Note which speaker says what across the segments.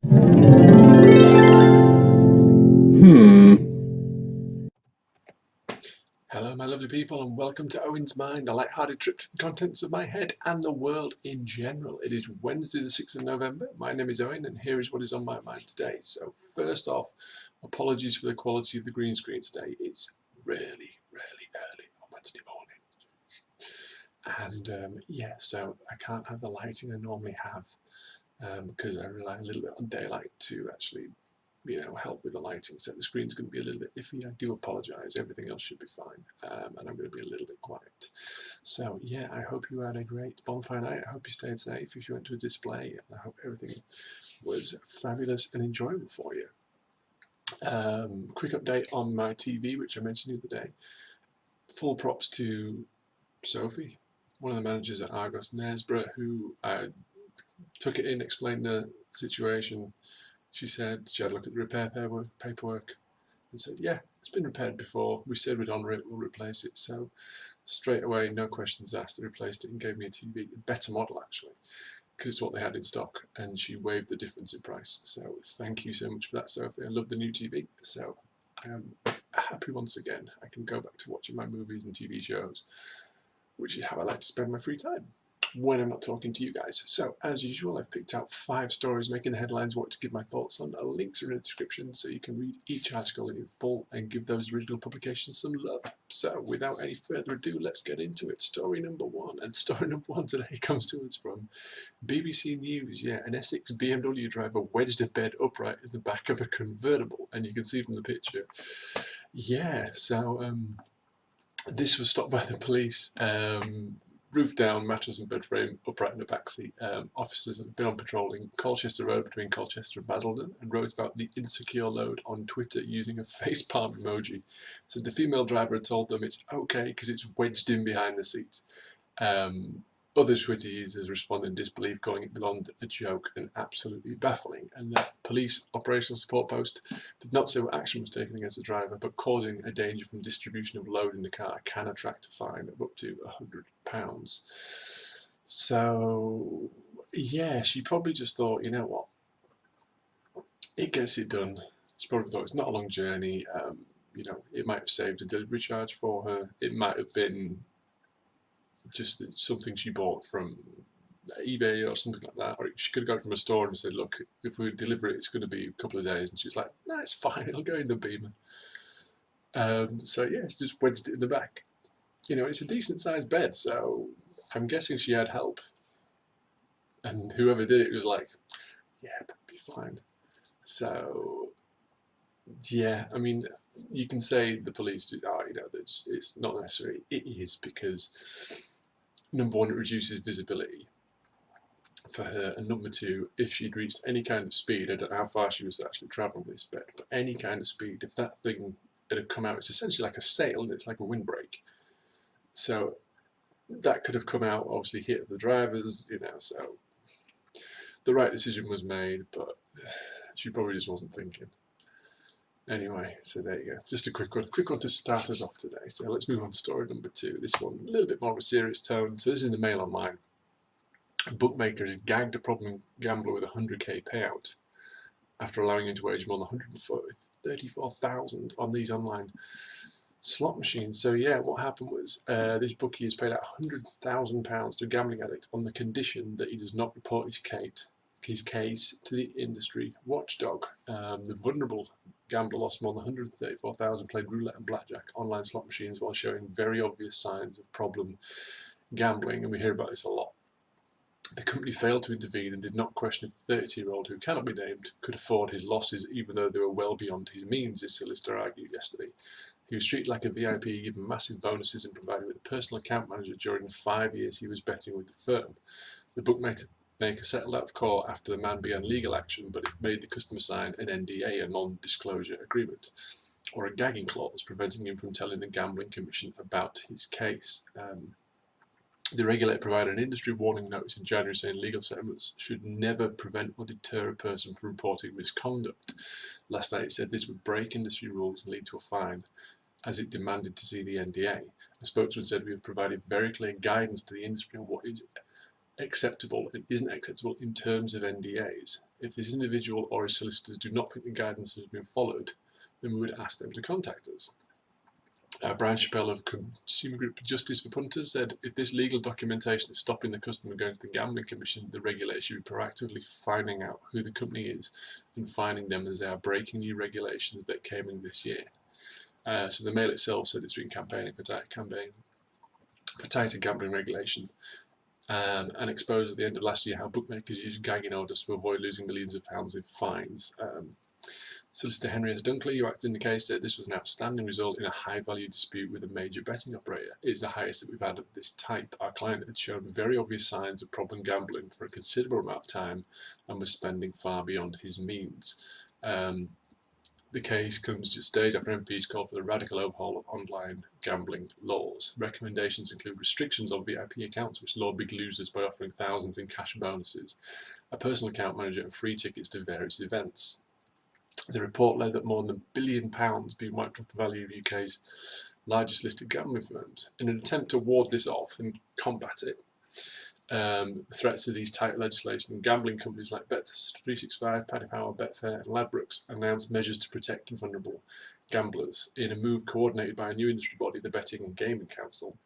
Speaker 1: Hello, my lovely people, and welcome to Owen's Mind, a light-hearted trip to the contents of my head and the world in general. It is Wednesday, the 6th of November. My name is Owen, and here is what is on my mind today. So, first off, apologies for the quality of the green screen today. It's really early on Wednesday morning. And so I can't have the lighting I normally have because I rely a little bit on daylight to actually help with the lighting. So the screen's going to be a little bit iffy. I do apologise. Everything else should be fine, and I'm going to be a little bit quiet. So yeah, I hope you had a great bonfire night. I hope you stayed safe if you went to a display. I hope everything was fabulous and enjoyable for you. Quick update on my TV, which I mentioned the other day. Full props to Sophie, one of the managers at Argos Knaresborough, who took it in, explained the situation. She said she had a look at the repair paperwork and said, yeah, it's been repaired before. We said we'd honour it, we'll replace it. So straight away, no questions asked, they replaced it and gave me a TV, a better model actually, because it's what they had in stock, and she waived the difference in price. So thank you so much for that, Sophie. I love the new TV. So I am happy once again. I can go back to watching my movies and TV shows, which is how I like to spend my free time when I'm not talking to you guys. So, as usual, I've picked out 5 stories making the headlines, what to give my thoughts on. Links are in the description so you can read each article in full and give those original publications some love. So, without any further ado, let's get into it. Story number 1. And story number 1 today comes to us from BBC News. Yeah, an Essex BMW driver wedged a bed upright in the back of a convertible. And you can see from the picture. Yeah, so this was stopped by the police. Roof down, mattress and bed frame upright in the backseat. Officers have been on patrol in Colchester Road between Colchester and Basildon and wrote about the insecure load on Twitter using a facepalm emoji. So the female driver had told them it's okay because it's wedged in behind the seat. Other Twitter users responded in disbelief, calling it beyond a joke and absolutely baffling. And the police operational support post did not say what action was taken against the driver, but causing a danger from distribution of load in the car can attract a fine of up to £100. So, yeah, she probably just thought, you know what, it gets it done. She probably thought it's not a long journey. It might have saved a delivery charge for her. It might have been just something she bought from eBay or something like that, or she could have got it from a store and said, look, if we deliver it, it's going to be a couple of days, and she's like, no, it's fine, it'll go in the Beamer. So yeah, it's just wedged it in the back. It's a decent sized bed, so I'm guessing she had help, and whoever did it was like, yeah, it'll be fine. So yeah, I mean, you can say the police, it's not necessary. It is, because number one, it reduces visibility for her, and number 2, if she'd reached any kind of speed, I don't know how far she was actually travelling with this bed, but any kind of speed, if that thing had come out, it's essentially like a sail and it's like a windbreak. So that could have come out, obviously hit the drivers, so the right decision was made, but she probably just wasn't thinking. Anyway, so there you go. Just a quick one to start us off today. So let's move on to story number 2. This one, a little bit more of a serious tone. So this is in the Mail Online. A bookmaker has gagged a problem gambler with a 100k payout after allowing him to wager more than 134,000 on these online slot machines. So yeah, what happened was this bookie has paid out £100,000 to a gambling addict on the condition that he does not report his case to the industry watchdog. The vulnerable gambler lost more than 134,000, played roulette and blackjack online slot machines while showing very obvious signs of problem gambling, and we hear about this a lot. The company failed to intervene and did not question if the 32-year-old, who cannot be named, could afford his losses even though they were well beyond his means, his solicitor argued yesterday. He was treated like a VIP, given massive bonuses and provided with a personal account manager during the 5 years he was betting with the firm. The bookmaker settled out of court after the man began legal action, but it made the customer sign an NDA, a non-disclosure agreement, or a gagging clause, preventing him from telling the gambling commission about his case. The regulator provided an industry warning notice in January saying legal settlements should never prevent or deter a person from reporting misconduct. Last night it said this would break industry rules and lead to a fine, as it demanded to see the NDA. A spokesman said, we have provided very clear guidance to the industry on what is acceptable and isn't acceptable in terms of NDAs. If this individual or his solicitors do not think the guidance has been followed, then we would ask them to contact us. Brian Chappell of Consumer Group Justice for Punters said, if this legal documentation is stopping the customer going to the Gambling Commission, the regulator should be proactively finding out who the company is and finding them, as they are breaking new regulations that came in this year. So the Mail itself said it's been campaigning for tighter gambling regulation, and exposed at the end of last year how bookmakers used gagging orders to avoid losing millions of pounds in fines. Solicitor Henrietta Dunkley, who acted in the case, said this was an outstanding result in a high-value dispute with a major betting operator. It is the highest that we've had of this type. Our client had shown very obvious signs of problem gambling for a considerable amount of time and was spending far beyond his means. The case comes just days after MPs called for the radical overhaul of online gambling laws. Recommendations include restrictions on VIP accounts, which law big losers by offering thousands in cash bonuses, a personal account manager, and free tickets to various events. The report led that more than £1 billion being wiped off the value of UK's largest listed gambling firms. In an attempt to ward this off and combat it, threats of these tight legislation, gambling companies like Bet365, Paddy Power, Betfair and Ladbrokes announced measures to protect vulnerable gamblers in a move coordinated by a new industry body, the Betting and Gaming Council.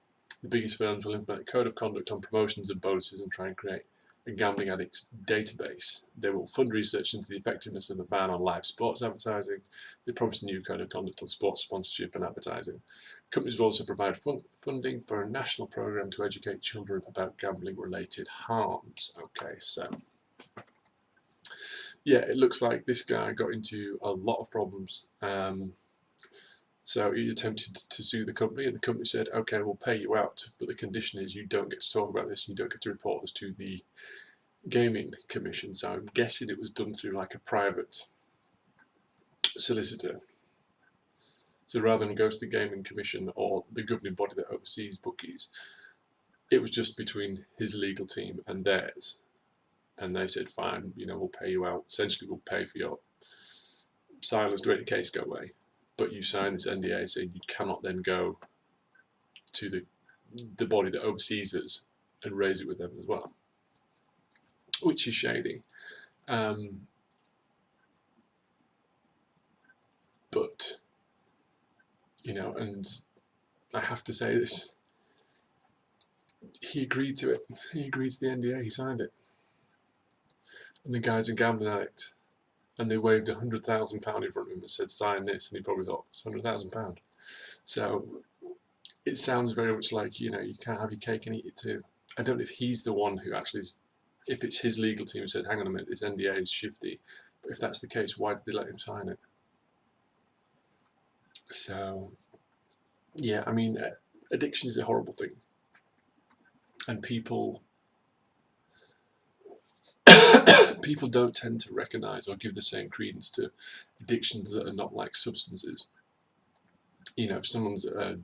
Speaker 1: The biggest firms will implement a code of conduct on promotions and bonuses and try and create a gambling addicts database. They will fund research into the effectiveness of the ban on live sports advertising. They promise a new code of conduct on sports sponsorship and advertising. Companies will also provide funding for a national program to educate children about gambling-related harms. Okay, so yeah, it looks like this guy got into a lot of problems. So he attempted to sue the company, and the company said, okay, we'll pay you out, but the condition is you don't get to talk about this, you don't get to report this to the Gaming Commission. So I'm guessing it was done through like a private solicitor. So rather than go to the Gaming Commission or the governing body that oversees bookies, it was just between his legal team and theirs. And they said, fine, we'll pay you out. Essentially, we'll pay for your silence to make the case go away. But you sign this NDA saying you cannot then go to the body that oversees us and raise it with them as well, which is shady. But, and I have to say this, he agreed to it. He agreed to the NDA, he signed it. And the guy's a gambling addict. And they waved £100,000 in front of him and said, sign this, and he probably thought, it's £100,000. So it sounds very much like, you can't have your cake and eat it too. I don't know if he's the one who actually, if it's his legal team who said, hang on a minute, this NDA is shifty. But if that's the case, why did they let him sign it? So, yeah, I mean, addiction is a horrible thing. And people don't tend to recognise or give the same credence to addictions that are not like substances. If someone's a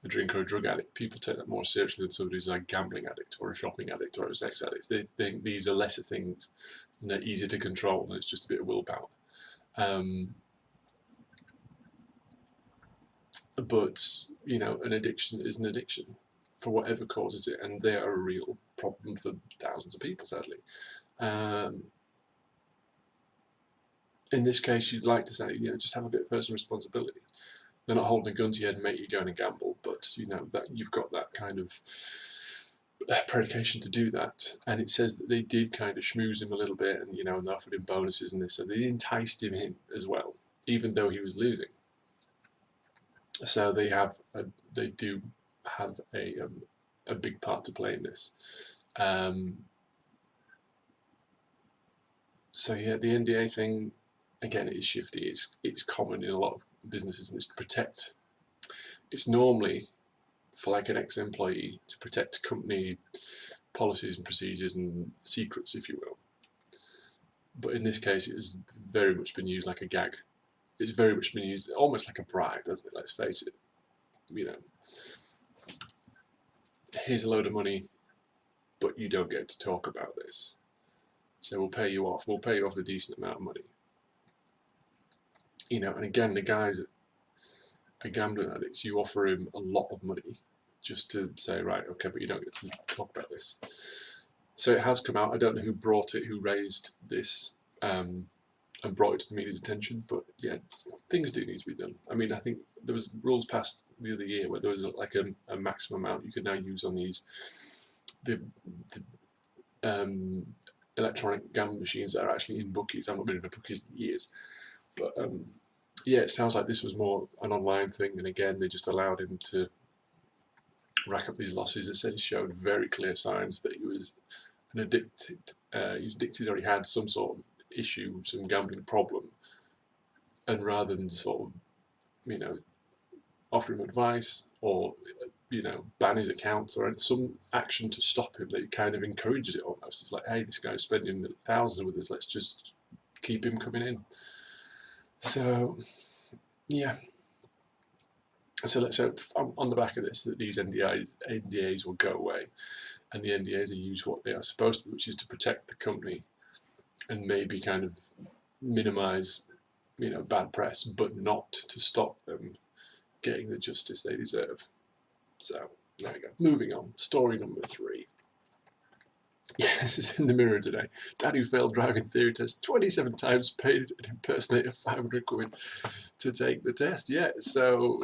Speaker 1: drinker or a drug addict, people take that more seriously than somebody who's a gambling addict or a shopping addict or a sex addict. They think these are lesser things and they're easier to control, and it's just a bit of willpower. But, an addiction is an addiction for whatever causes it, and they are a real problem for thousands of people, sadly. In this case, you'd like to say, just have a bit of personal responsibility. They're not holding a gun to your head and make you go and gamble, but that you've got that kind of predication to do that. And it says that they did kind of schmooze him a little bit, and and offered him bonuses and this, so they enticed him in as well, even though he was losing. So they do have a big part to play in this. So yeah, the NDA thing, again, it is shifty. It's common in a lot of businesses, and it's to protect. It's normally for like an ex-employee to protect company policies and procedures and secrets, if you will. But in this case, it has very much been used like a gag. It's very much been used almost like a bribe, doesn't it? Let's face it. Here's a load of money, but you don't get to talk about this. So we'll pay you off. We'll pay you off a decent amount of money. And again, the guys are gambling addicts. You offer him a lot of money just to say, right, okay, but you don't get to talk about this. So it has come out. I don't know who brought it, who raised this, and brought it to the media's attention. But yeah, things do need to be done. I mean, I think there was rules passed the other year where there was like a maximum amount you could now use on these the electronic gambling machines that are actually in bookies. I've not been in a bookies in years, but yeah, it sounds like this was more an online thing, and again, they just allowed him to rack up these losses. They said he showed very clear signs that he was an addicted. He was addicted, or he had some sort of issue, some gambling problem, and rather than sort of, you know, offer him advice or, you know, ban his accounts or some action to stop him, they kind of encouraged it almost. It's like, hey, this guy's spending thousands with us, let's just keep him coming in. So yeah, so let's hope on the back of this that these NDAs will go away, and the NDAs are used for what they are supposed to, which is to protect the company and maybe kind of minimise, you know, bad press, but not to stop them getting the justice they deserve. So there we go. Moving on. Story number 3. Yes, it's in the Mirror today. Dad who failed driving theory test 27 times paid an impersonator 500 quid to take the test. Yeah, so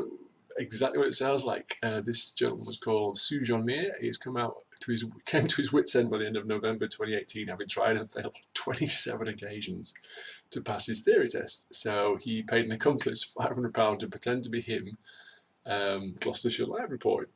Speaker 1: exactly what it sounds like. This gentleman was called Sujon Mir. He's came to his wits' end by the end of November 2018, having tried and failed 27 occasions to pass his theory test. So he paid an accomplice £500 to pretend to be him. Gloucestershire Live reported.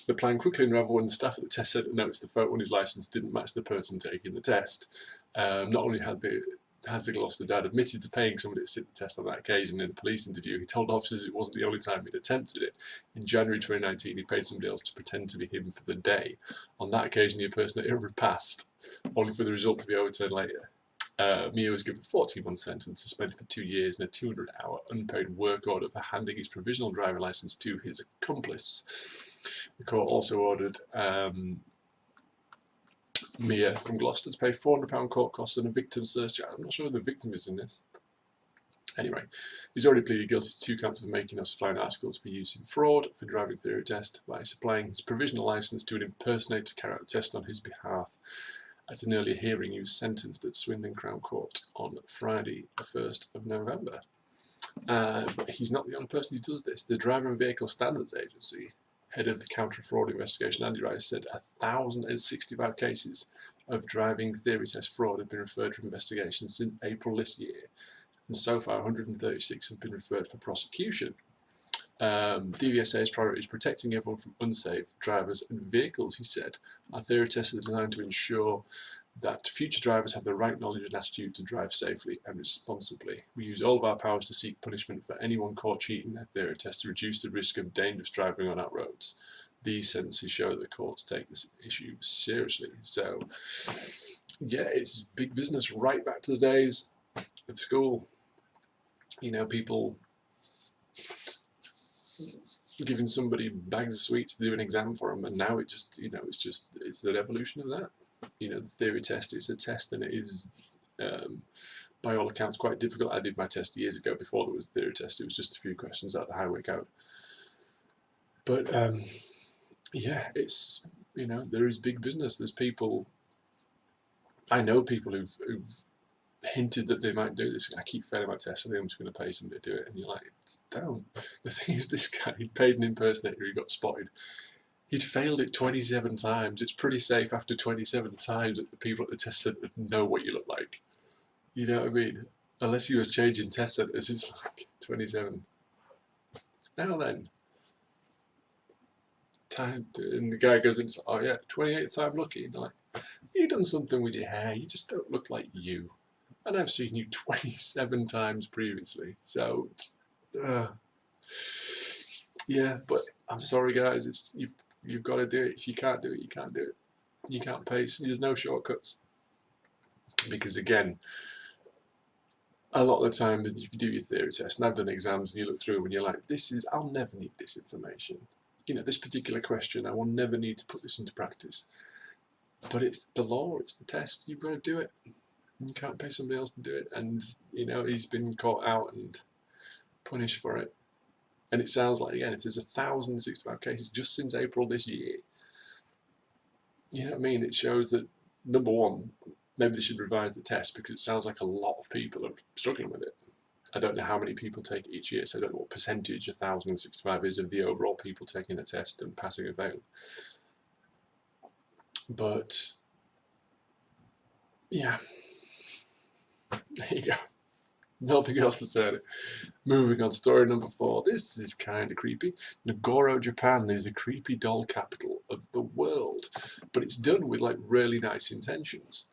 Speaker 1: The plan quickly unravelled when the staff at the test centre noticed the photo on his licence didn't match the person taking the test. Not only has the Gloucester dad admitted to paying somebody to sit the test on that occasion in a police interview, he told officers it wasn't the only time he'd attempted it. In January 2019, he paid somebody else to pretend to be him for the day. On that occasion, the impersonator passed, only for the result to be overturned later. Mia was given a 14-month sentence, suspended for 2 years, and a 200-hour unpaid work order for handing his provisional driving licence to his accomplice. The court also ordered Mia from Gloucester to pay £400 court costs and a victim surcharge. I'm not sure who the victim is in this. Anyway, he's already pleaded guilty to 2 counts of making or supplying articles for use in fraud for driving theory test by supplying his provisional licence to an impersonator to carry out the test on his behalf. At an earlier hearing, he was sentenced at Swindon Crown Court on Friday, the 1st of November. But he's not the only person who does this. The Driver and Vehicle Standards Agency, head of the counter-fraud investigation, Andy Rice, said 1,065 cases of driving theory test fraud have been referred for investigation since April this year, and so far 136 have been referred for prosecution. DVSA's priority is protecting everyone from unsafe drivers and vehicles, he said. Our theory tests are designed to ensure that future drivers have the right knowledge and attitude to drive safely and responsibly. We use all of our powers to seek punishment for anyone caught cheating their theory test to reduce the risk of dangerous driving on our roads. These sentences show that the courts take this issue seriously. So, yeah, it's big business right back to the days of school. You know, people giving somebody bags of sweets to do an exam for them, and now it's an evolution of that. You know, the theory test is a test, and it is by all accounts quite difficult. I did my test years ago before there was a theory test. It was just a few questions out of the highway code. But yeah, it's, you know, there is big business. There's people, I know people who've hinted that they might do this. I keep failing my test, I think I'm just going to pay somebody to do it. And you're like, don't. The thing is, this guy, he paid an impersonator, he got spotted. He'd failed it 27 times. It's pretty safe after 27 times that the people at the test centre know what you look like. You know what I mean? Unless he was changing test centres, it's like 27. Now then. Time to, and the guy goes in and says, oh yeah, 28th time lucky. And you're like, you've done something with your hair, you just don't look like you. And I've seen you 27 times previously. So, yeah, but I'm sorry guys, you've got to do it. If you can't do it, you can't do it. You can't pace. There's no shortcuts. Because again, a lot of the time, if you do your theory test, and I've done exams, and you look through them and you're like, I'll never need this information. You know, this particular question, I will never need to put this into practice. But it's the law, it's the test, you've got to do it. You can't pay somebody else to do it. And, you know, he's been caught out and punished for it. And it sounds like, again, if there's 1,065 cases just since April this year, you know what I mean? It shows that number one, maybe they should revise the test because it sounds like a lot of people are struggling with it. I don't know how many people take it each year, so I don't know what percentage 1,065 is of the overall people taking a test and passing or failing. But yeah, there you go. Nothing else to say. Moving on, story number 4. This is kind of creepy. Nagoro, Japan is the creepy doll capital of the world, but it's done with like really nice intentions.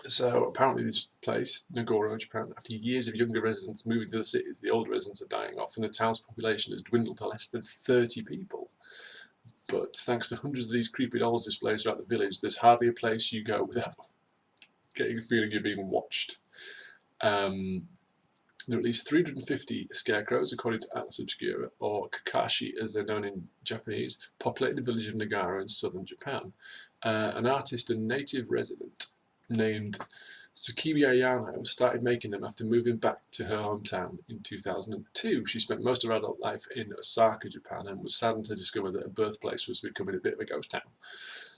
Speaker 1: So apparently this place, Nagoro, Japan, after years of younger residents moving to the cities, the older residents are dying off and the town's population has dwindled to less than 30 people. But thanks to hundreds of these creepy dolls displayed throughout the village, there's hardly a place you go without getting a feeling you're being watched. There are at least 350 scarecrows, according to Atlas Obscura, or Kakashi as they're known in Japanese, populate the village of Nagara in southern Japan. An artist and native resident named Tsukimi Ayano started making them after moving back to her hometown in 2002. She spent most of her adult life in Osaka, Japan, and was saddened to discover that her birthplace was becoming a bit of a ghost town.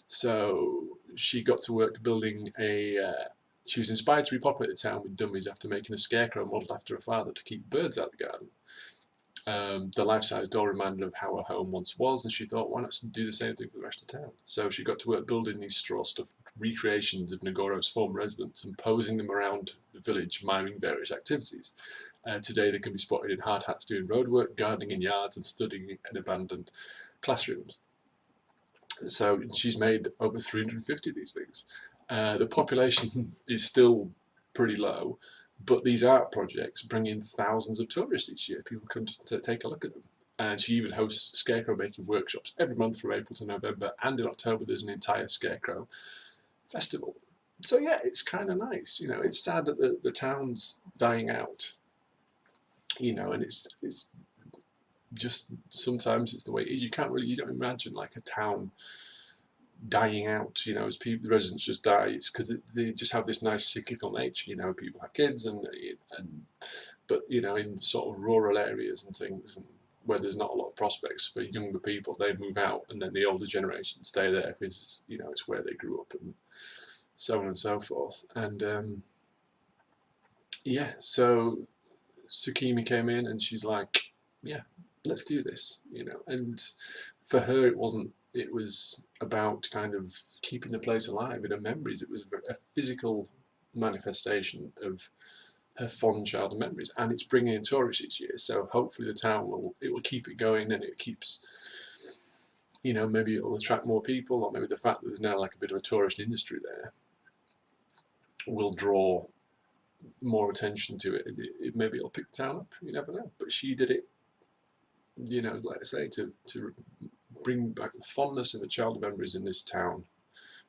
Speaker 1: So she got to work building she was inspired to repopulate the town with dummies after making a scarecrow modelled after her father to keep birds out of the garden. The life-size doll reminded her of how her home once was, and she thought, why not do the same thing for the rest of town? So she got to work building these straw-stuffed recreations of Nagoro's former residents and posing them around the village, miming various activities. Today they can be spotted in hard hats doing roadwork, gardening in yards, and studying in abandoned classrooms. So she's made over 350 of these things. The population is still pretty low, but these art projects bring in thousands of tourists each year. People come to take a look at them. And she even hosts scarecrow making workshops every month from April to November, and in October there's an entire scarecrow festival. So yeah, it's kind of nice. You know, it's sad that the town's dying out. You know, and it's just sometimes it's the way it is. You don't imagine like a town dying out, you know, as the residents just die. It's because they just have this nice cyclical nature, you know, people have kids but you know, in sort of rural areas and things, and where there's not a lot of prospects for younger people, they move out and then the older generation stay there because, you know, it's where they grew up and so on and so forth. And yeah, so Tsukimi came in and she's like, yeah, let's do this, you know. And for her it was about kind of keeping the place alive in her memories. It was a physical manifestation of her fond childhood memories, and it's bringing in tourists each year. So hopefully the town will keep it going, and it keeps, you know, maybe it'll attract more people, or maybe the fact that there's now like a bit of a tourist industry there will draw more attention to it. Maybe it'll pick the town up. You never know. But she did it, you know, like I say, to bring back the fondness and the childhood memories in this town.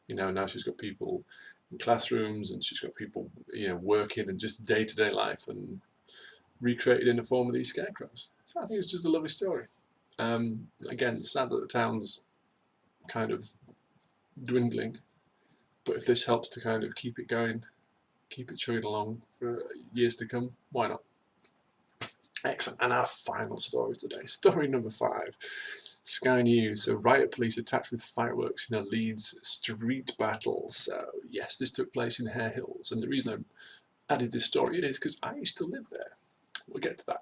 Speaker 1: You know, now she's got people in classrooms and she's got people, you know, working and just day-to-day life and recreated in the form of these scarecrows. So I think it's just a lovely story. Again, it's sad that the town's kind of dwindling, but if this helps to kind of keep it going, keep it chugging along for years to come, why not? Excellent. And our final story today, story number 5. Sky News. So riot police attacked with fireworks in a Leeds street battle. So yes, this took place in Hare Hills, and the reason I added this story in is because I used to live there. We'll get to that.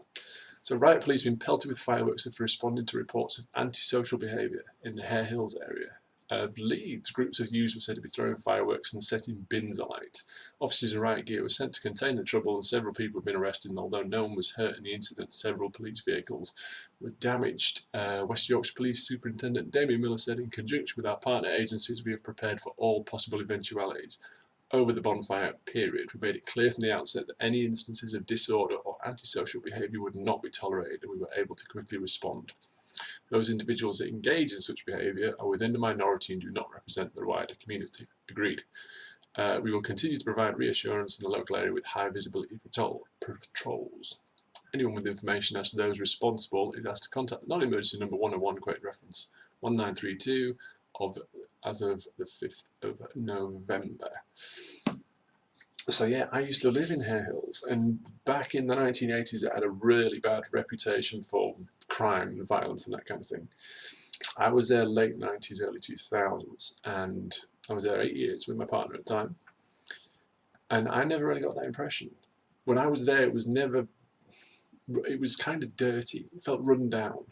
Speaker 1: So riot police have been pelted with fireworks after responding to reports of antisocial behaviour in the Hare Hills area of Leeds. Groups of youths were said to be throwing fireworks and setting bins alight. Officers in riot gear were sent to contain the trouble, and several people have been arrested, and although no one was hurt in the incident, several police vehicles were damaged. West Yorkshire Police Superintendent Damien Miller said, in conjunction with our partner agencies, we have prepared for all possible eventualities. Over the bonfire period, we made it clear from the outset that any instances of disorder or antisocial behaviour would not be tolerated, and we were able to quickly respond. Those individuals that engage in such behaviour are within the minority and do not represent the wider community. Agreed. We will continue to provide reassurance in the local area with high visibility patrols. Anyone with information as to those responsible is asked to contact the non-emergency number 101, quote reference 1932 as of the 5th of November. So yeah, I used to live in Hare Hills, and back in the 1980s it had a really bad reputation for crime and violence and that kind of thing. I was there late 90s, early 2000s, and I was there 8 years with my partner at the time, and I never really got that impression. When I was there, it was kind of dirty. It felt run down,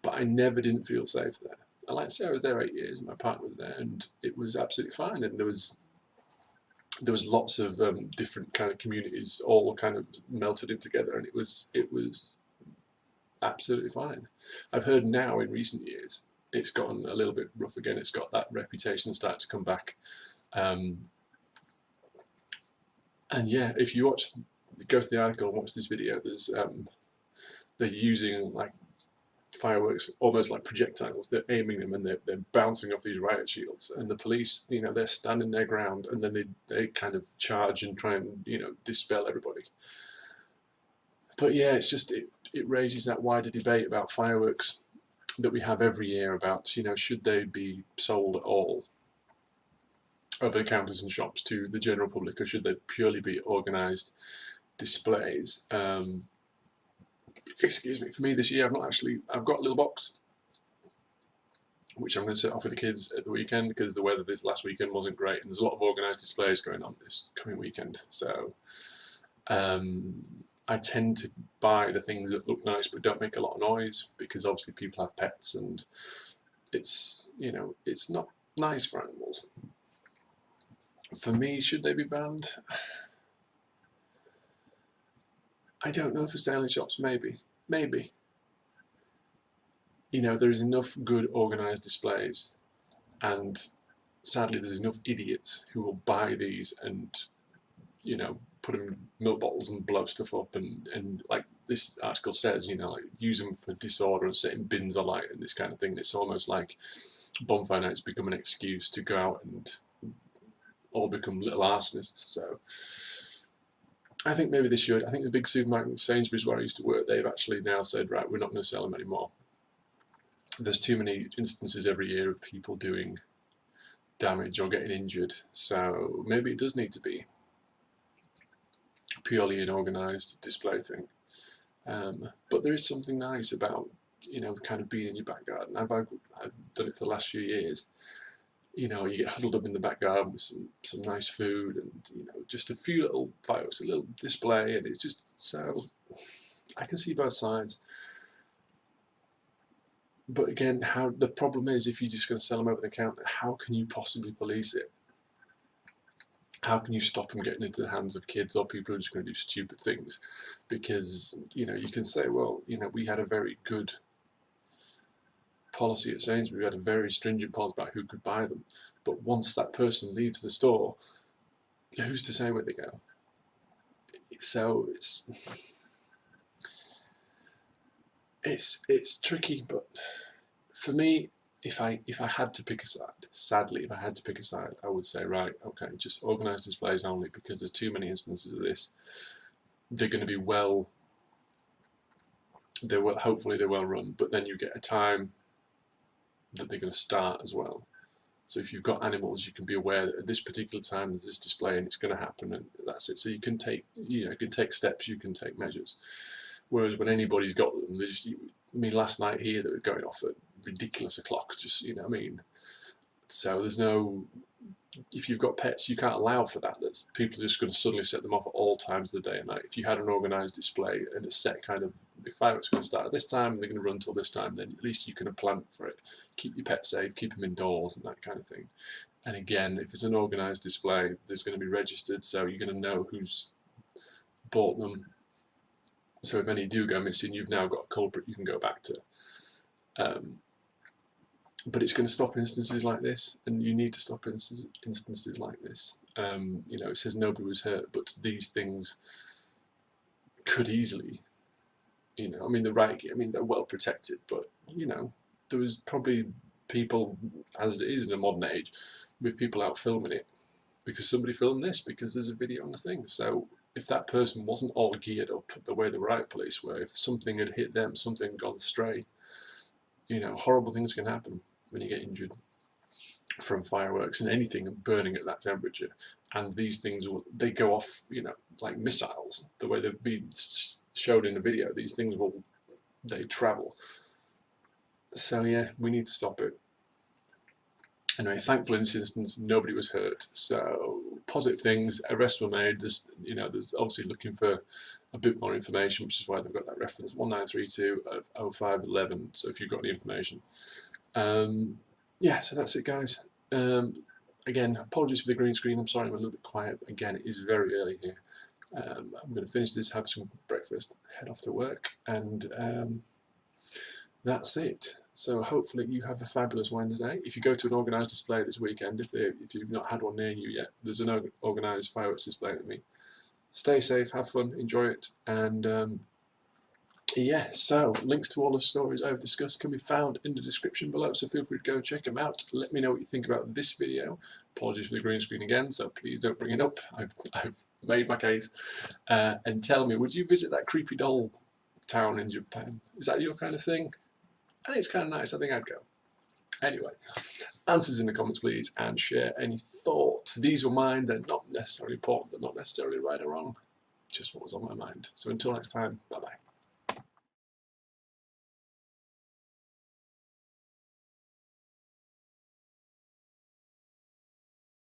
Speaker 1: but I never didn't feel safe there. And like I say, I was there 8 years, and my partner was there, and it was absolutely fine. And there was lots of different kind of communities all kind of melted in together, and it was absolutely fine. I've heard now in recent years it's gotten a little bit rough again. It's got that reputation start to come back. And yeah, if you go to the article and watch this video, there's they're using like fireworks almost like projectiles. They're aiming them and they're bouncing off these riot shields, and the police, they're standing their ground, and then they kind of charge and try and dispel everybody. But yeah, it's just it raises that wider debate about fireworks that we have every year about should they be sold at all over the counters and shops to the general public, or should they purely be organised displays? Excuse me, for me this year I've got a little box which I'm going to set off with the kids at the weekend, because the weather this last weekend wasn't great, and there's a lot of organised displays going on this coming weekend. So I tend to buy the things that look nice but don't make a lot of noise, because obviously people have pets and it's it's not nice for animals. For me, should they be banned? I don't know. For sale in shops, maybe. There is enough good organised displays, and sadly there's enough idiots who will buy these and put them in milk bottles and blow stuff up, and like this article says, like use them for disorder and set in bins alight and this kind of thing. It's almost like bonfire nights become an excuse to go out and all become little arsonists. So I think maybe they should. I think the big supermarket, Sainsbury's, where I used to work, they've actually now said, right, we're not going to sell them anymore. There's too many instances every year of people doing damage or getting injured, so maybe it does need to be purely an organised display thing. But there is something nice about kind of being in your back garden. I've done it for the last few years. You get huddled up in the back garden with some nice food and just a few little fireworks, a little display, and it's just so I can see both sides. But again, the problem is, if you're just going to sell them over the counter, how can you possibly police it? How can you stop them getting into the hands of kids or people who are just going to do stupid things? Because you can say, well, we had a very good policy at Sainsbury's. We had a very stringent policy about who could buy them. But once that person leaves the store, who's to say where they go? So it's tricky. But for me, if I had to pick a side, sadly, if I had to pick a side, I would say, right, okay, just organised displays only, because there's too many instances of this. They're going to be hopefully they're well run, but then you get a time that they're going to start as well. So if you've got animals, you can be aware that at this particular time there's this display and it's going to happen, and that's it. So you can take steps, you can take measures. Whereas when anybody's got them, last night here they were going off at ridiculous o'clock, just so there's no, if you've got pets, you can't allow for that. That's people are just going to suddenly set them off at all times of the day and night. If you had an organised display and it's set kind of, the fireworks are going to start at this time and they're going to run till this time, then at least you can plan for it. Keep your pet safe, keep them indoors and that kind of thing. And again, if it's an organised display, there's going to be registered, so you're going to know who's bought them. So if any do go missing, you've now got a culprit you can go back to. But it's going to stop instances like this, and you need to stop instances like this. It says nobody was hurt, but these things could easily, they're well protected, but there was probably people, as it is in a modern age, with people out filming it because somebody filmed this, because there's a video on the thing. So if that person wasn't all geared up the way the riot police were, if something had hit them, something had gone astray, horrible things can happen when you get injured from fireworks and anything burning at that temperature. And these things they go off, like missiles. The way they've been showed in the video, these things they travel. So yeah, we need to stop it. Anyway, thankfully in this instance nobody was hurt, so positive things. Arrests were made. There's obviously looking for a bit more information, which is why they've got that reference 1932 of 0511. So if you've got any information, yeah. So that's it, guys. Again, apologies for the green screen. I'm sorry I'm a little bit quiet. Again, it is very early here. I'm going to finish this, have some breakfast, head off to work, and that's it. So hopefully you have a fabulous Wednesday. If you go to an organised display this weekend, if you've not had one near you yet, there's an organised fireworks display at me. Stay safe, have fun, enjoy it, and yeah, so links to all the stories I've discussed can be found in the description below, so feel free to go check them out. Let me know what you think about this video. Apologies for the green screen again, so please don't bring it up. I've made my case. And tell me, would you visit that creepy doll town in Japan? Is that your kind of thing? I think it's kind of nice. I think I'd go. Anyway, answers in the comments, please, and share any thoughts. These were mine. They're not necessarily important. They're not necessarily right or wrong. Just what was on my mind. So until next time, bye-bye.